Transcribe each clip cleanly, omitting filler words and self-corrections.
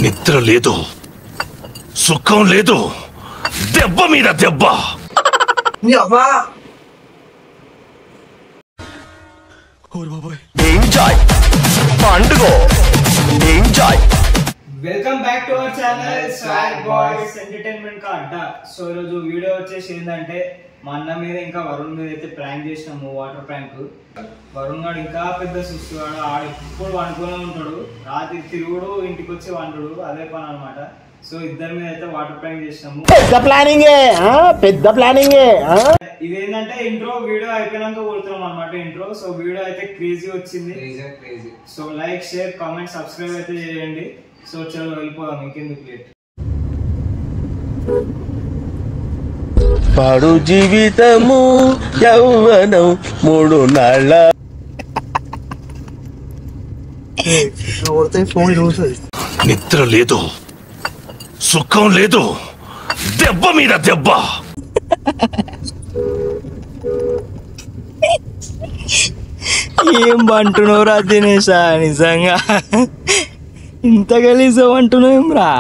నిద్ర లేదు, సుఖం లేదు, దెబ్బ మీద దెబ్బ. Welcome back to our channel swag boys entertainment కా అడ్డా. సో ఈరోజు వీడియో వచ్చేసి ఏంటంటే మా అన్న మీద ఇంకా వరుణ్ మీద అయితే ప్రాంక్ చేసినాము, వాటర్ ప్రాంక్. వరుణ్ గాడు ఇంకా పెద్ద సుస్తుగాడు, ఆడు ఎప్పుడు వండుకునే ఉంటాడు, రాత్రి తిరుగుడు ఇంటికి వచ్చి వండుడు, అదే పని అనమాట. సో ఇద్దరి మీద అయితే వాటర్ ప్రాంక్ చేసినాము. పెద్ద ప్లానింగ్ ఇదేంటంటే ఇంట్రో వీడియో అయిపోయినాక కొడుతున్నాం అనమాట ఇంట్రో. సో వీడియో అయితే క్రేజీ వచ్చింది. So like, share, comment, subscribe అయితే చేయండి. సో చలో వెళ్ళిపోదాం, ఇంకెందుకు లేట్. పాడు జీవితము యౌవనం 3 నాళ్ళ. నిద్ర లేదు, సుఖం లేదు, దెబ్బ మీద దెబ్బ. ఏం అంటున్నావు రా దినేష్, నిజంగా ఇంత గలీజం అంటున్నావు రా.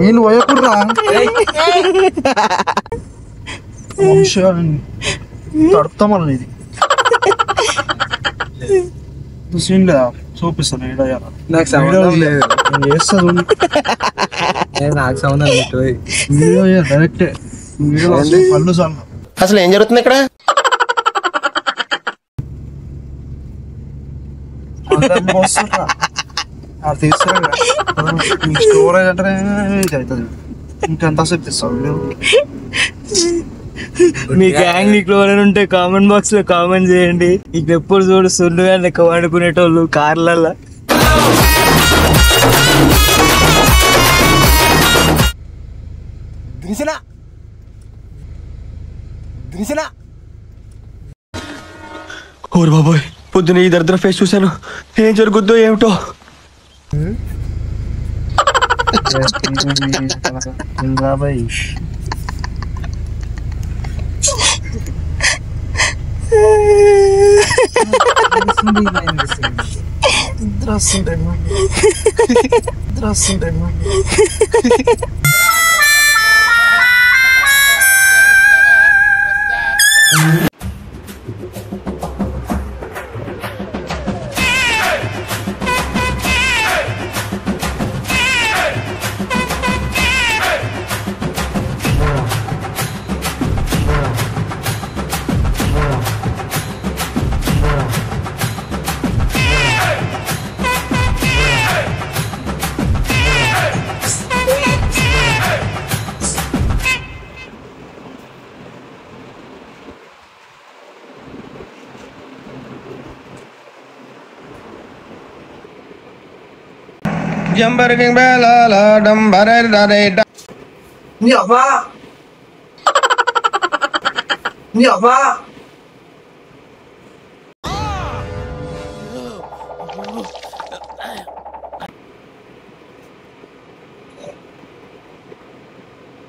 నేను పోయకుర్రా తడుపుతా మళ్ళీ ఇది సీన్ లేదా చూపిస్తాను. నాకు సంబంధం లేదు, నాకు సంబంధం లేదు. డైరెక్టే పళ్ళు చాలు. అసలు ఏం జరుగుతుంది ఇక్కడ? స్టోరేజ్ అంటే ఇది అవుతుంది. ఇంకెంతసేపు తీస్తావు? మీ గ్యాంగ్ నీకు ఎవరైనా ఉంటే కామెంట్ బాక్స్ లో కామెంట్ చేయండి. నీకు ఎప్పుడు చూడు సున్నుగా లెక్క వాడుకునేటోళ్ళు కార్లల్లో. ఓరు బాబోయ్, పొద్దున ఈ దరిద్ర ఫేస్ చూశాను. ఏం జరుగుద్దో ఏమిటో. జంబరకింగ్ బేలాల డంబరే రరే డ. నీ అవ్వా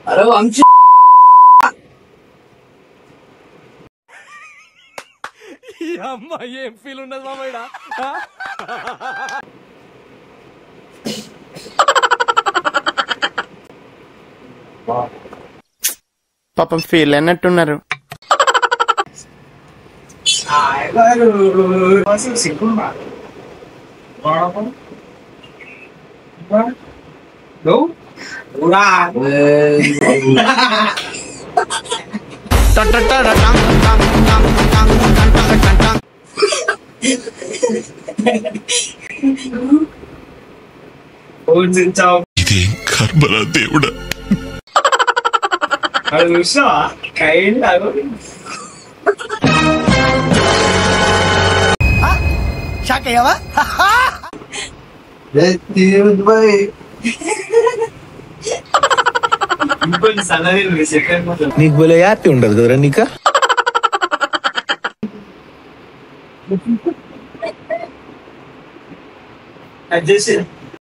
అరే వంశీ ఈ అమ్మాయి ఏం ఫీల్ ఉన్నది మామయ్య? పాపం ఫీల్ అన్నట్టున్నారు. ఇదేం కర్మరా దేవుడా. చూసావా కైండ్ షాక్ అయ్యావా? నీకు బోలే హ్యాపీ ఉండదు కదరా నీకా? అది చేసి